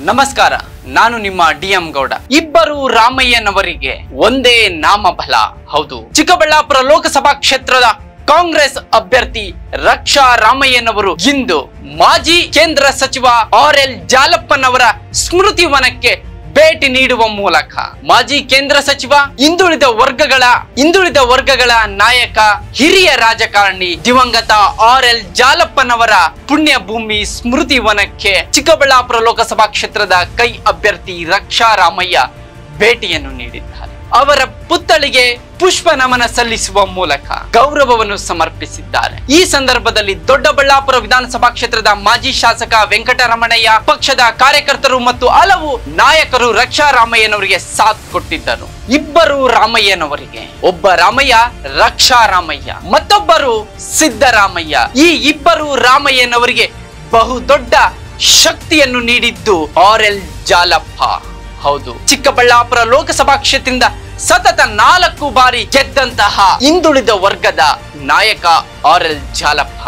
ನಮಸ್ಕಾರ, ನಾನು ನಿಮ್ಮ ಡಿಎಂ ಗೌಡ. ಇಬ್ಬರು ರಾಮಯ್ಯನವರಿಗೆ ಒಂದೇ ನಾಮಬಲ. ಹೌದು, ಚಿಕ್ಕಬಳ್ಳಾಪುರ ಲೋಕಸಭಾ ಕ್ಷೇತ್ರದ ಕಾಂಗ್ರೆಸ್ ಅಭ್ಯರ್ಥಿ ರಕ್ಷಾ ರಾಮಯ್ಯನವರು ಇಂದು ಮಾಜಿ ಕೇಂದ್ರ ಸಚಿವ RL ಜಾಲಪ್ಪನವರ ಸ್ಮೃತಿ ವನಕ್ಕೆ ಭೇಟಿ ನೀಡುವ ಮೂಲಕ ಮಾಜಿ ಕೇಂದ್ರ ಸಚಿವ, ಹಿಂದುಳಿದ ವರ್ಗಗಳ ನಾಯಕ, ಹಿರಿಯ ರಾಜಕಾರಣಿ ದಿವಂಗತ RL ಜಾಲಪ್ಪನವರ ಪುಣ್ಯ ಭೂಮಿ ಸ್ಮೃತಿ ವನಕ್ಕೆ ಚಿಕ್ಕಬಳ್ಳಾಪುರ ಲೋಕಸಭಾ ಕ್ಷೇತ್ರದ ಕೈ ಅಭ್ಯರ್ಥಿ ರಕ್ಷಾ ರಾಮಯ್ಯ ಭೇಟಿಯನ್ನು ನೀಡಿದ್ದಾರೆ. ಅವರ ಪುತ್ಥಳಿಗೆ ಪುಷ್ಪ ನಮನ ಸಲ್ಲಿಸುವ ಮೂಲಕ ಗೌರವವನ್ನು ಸಮರ್ಪಿಸಿದ್ದಾರೆ. ಈ ಸಂದರ್ಭದಲ್ಲಿ ದೊಡ್ಡಬಳ್ಳಾಪುರ ವಿಧಾನಸಭಾ ಕ್ಷೇತ್ರದ ಮಾಜಿ ಶಾಸಕ ವೆಂಕಟರಮಣಯ್ಯ, ಪಕ್ಷದ ಕಾರ್ಯಕರ್ತರು ಮತ್ತು ಹಲವು ನಾಯಕರು ರಕ್ಷಾ ರಾಮಯ್ಯನವರಿಗೆ ಸಾಥ್ ಕೊಟ್ಟಿದ್ದರು. ಇಬ್ಬರು ರಾಮಯ್ಯನವರಿಗೆ, ಒಬ್ಬ ರಾಮಯ್ಯ ರಕ್ಷಾ ರಾಮಯ್ಯ, ಮತ್ತೊಬ್ಬರು ಸಿದ್ದರಾಮಯ್ಯ. ಈ ಇಬ್ಬರು ರಾಮಯ್ಯನವರಿಗೆ ಬಹುದೊಡ್ಡ ಶಕ್ತಿಯನ್ನು ನೀಡಿದ್ದು RL ಜಾಲಪ್ಪ. ಹೌದು, ಚಿಕ್ಕಬಳ್ಳಾಪುರ ಲೋಕಸಭಾ ಕ್ಷೇತ್ರದಿಂದ ಸತತ 4 ಬಾರಿ ಗೆದ್ದಂತಹ ಹಿಂದುಳಿದ ವರ್ಗದ ನಾಯಕ RL ಜಾಲಪ್ಪ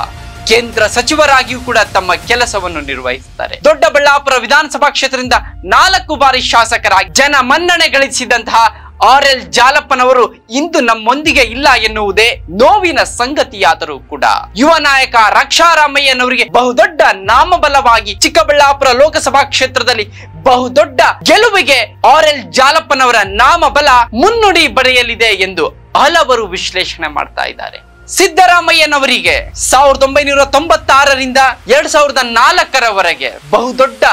ಕೇಂದ್ರ ಸಚಿವರಾಗಿಯೂ ಕೂಡ ತಮ್ಮ ಕೆಲಸವನ್ನು ನಿರ್ವಹಿಸುತ್ತಾರೆ. ದೊಡ್ಡಬಳ್ಳಾಪುರ ವಿಧಾನಸಭಾ ಕ್ಷೇತ್ರದಿಂದ 4 ಬಾರಿ ಶಾಸಕರಾಗಿ ಜನ ಮನ್ನಣೆ ಗಳಿಸಿದಂತಹ RL ಜಾಲಪ್ಪನವರು ಇಂದು ನಮ್ಮೊಂದಿಗೆ ಇಲ್ಲ ಎನ್ನುವುದೇ ನೋವಿನ ಸಂಗತಿಯಾದರೂ ಕೂಡ ಯುವ ನಾಯಕ ರಕ್ಷಾ ರಾಮಯ್ಯನವರಿಗೆ ಬಹುದೊಡ್ಡ ನಾಮಬಲವಾಗಿ ಚಿಕ್ಕಬಳ್ಳಾಪುರ ಲೋಕಸಭಾ ಕ್ಷೇತ್ರದಲ್ಲಿ ಬಹುದೊಡ್ಡ ಗೆಲುವಿಗೆ RL ಜಾಲಪ್ಪನವರ ನಾಮಬಲ ಮುನ್ನುಡಿ ಬರೆಯಲಿದೆ ಎಂದು ಹಲವರು ವಿಶ್ಲೇಷಣೆ ಮಾಡ್ತಾ ಇದ್ದಾರೆ. ಸಿದ್ದರಾಮಯ್ಯನವರಿಗೆ 1996ರಿಂದ 2004ರವರೆಗೆ ಬಹುದೊಡ್ಡ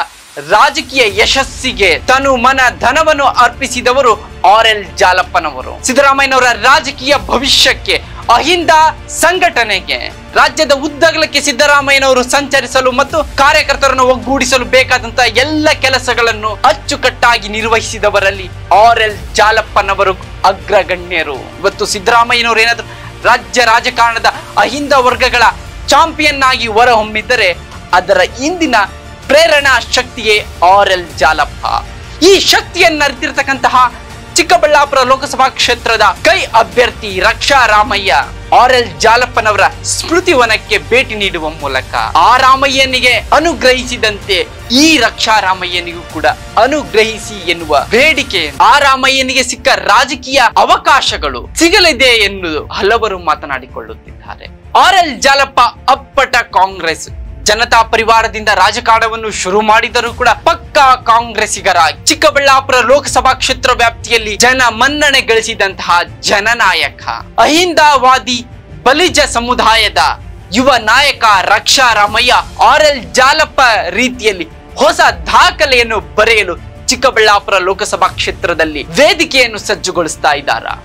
ರಾಜಕೀಯ ಯಶಸ್ಸಿಗೆ ತನು ಮನ ಧನವನ್ನು ಅರ್ಪಿಸಿದವರು RL ಜಾಲಪ್ಪನವರು. ಸಿದ್ದರಾಮಯ್ಯನವರ ರಾಜಕೀಯ ಭವಿಷ್ಯಕ್ಕೆ, ಅಹಿಂದ ಸಂಘಟನೆಗೆ, ರಾಜ್ಯದ ಉದ್ದಗಲಕ್ಕೆ ಸಿದ್ದರಾಮಯ್ಯನವರು ಸಂಚರಿಸಲು ಮತ್ತು ಕಾರ್ಯಕರ್ತರನ್ನು ಒಗ್ಗೂಡಿಸಲು ಬೇಕಾದಂತಹ ಎಲ್ಲ ಕೆಲಸಗಳನ್ನು ಅಚ್ಚುಕಟ್ಟಾಗಿ ನಿರ್ವಹಿಸಿದವರಲ್ಲಿ RL ಜಾಲಪ್ಪನವರು ಅಗ್ರಗಣ್ಯರು. ಇವತ್ತು ಸಿದ್ದರಾಮಯ್ಯನವರು ಏನಾದರೂ ರಾಜ್ಯ ರಾಜಕಾರಣದ ಅಹಿಂದ ವರ್ಗಗಳ ಚಾಂಪಿಯನ್ ಆಗಿ ಹೊರಹೊಮ್ಮಿದ್ದರೆ ಅದರ ಹಿಂದಿನ ಪ್ರೇರಣಾ ಶಕ್ತಿಯೇ RL ಜಾಲಪ್ಪ. ಈ ಶಕ್ತಿಯನ್ನು ಅರಿತಿರ್ತಕ್ಕಂತಹ ಚಿಕ್ಕಬಳ್ಳಾಪುರ ಲೋಕಸಭಾ ಕ್ಷೇತ್ರದ ಕೈ ಅಭ್ಯರ್ಥಿ ರಕ್ಷಾ ರಾಮಯ್ಯ RL ಜಾಲಪ್ಪನವರ ಸ್ಮೃತಿ ವನಕ್ಕೆ ಭೇಟಿ ನೀಡುವ ಮೂಲಕ ಆ ರಾಮಯ್ಯನಿಗೆ ಅನುಗ್ರಹಿಸಿದಂತೆ ಈ ರಕ್ಷಾ ರಾಮಯ್ಯನಿಗೂ ಕೂಡ ಅನುಗ್ರಹಿಸಿ ಎನ್ನುವ ಬೇಡಿಕೆ, ಆ ರಾಮಯ್ಯನಿಗೆ ಸಿಕ್ಕ ರಾಜಕೀಯ ಅವಕಾಶಗಳು ಸಿಗಲಿದೆ ಎನ್ನುವುದು ಹಲವರು ಮಾತನಾಡಿಕೊಳ್ಳುತ್ತಿದ್ದಾರೆ. RL ಜಾಲಪ್ಪ ಅಪ್ಪಟ ಕಾಂಗ್ರೆಸ್ ಜನತಾ ಪರಿವಾರದಿಂದ ರಾಜಕಾರಣವನ್ನು ಶುರು ಮಾಡಿದರೂ ಕೂಡ ಪಕ್ಕಾ ಕಾಂಗ್ರೆಸ್ಸಿಗರಾಗಿ ಚಿಕ್ಕಬಳ್ಳಾಪುರ ಲೋಕಸಭಾ ಕ್ಷೇತ್ರ ವ್ಯಾಪ್ತಿಯಲ್ಲಿ ಜನ ಮನ್ನಣೆ ಗಳಿಸಿದಂತಹ ಜನನಾಯಕ, ಅಹಿಂದವಾದಿ ಬಲಿಜ ಸಮುದಾಯದ ಯುವ ನಾಯಕ ರಕ್ಷಾ ರಾಮಯ್ಯ RL ಜಾಲಪ್ಪ ರೀತಿಯಲ್ಲಿ ಹೊಸ ದಾಖಲೆಯನ್ನು ಬರೆಯಲು ಚಿಕ್ಕಬಳ್ಳಾಪುರ ಲೋಕಸಭಾ ಕ್ಷೇತ್ರದಲ್ಲಿ ವೇದಿಕೆಯನ್ನು ಸಜ್ಜುಗೊಳಿಸ್ತಾ ಇದ್ದಾರೆ.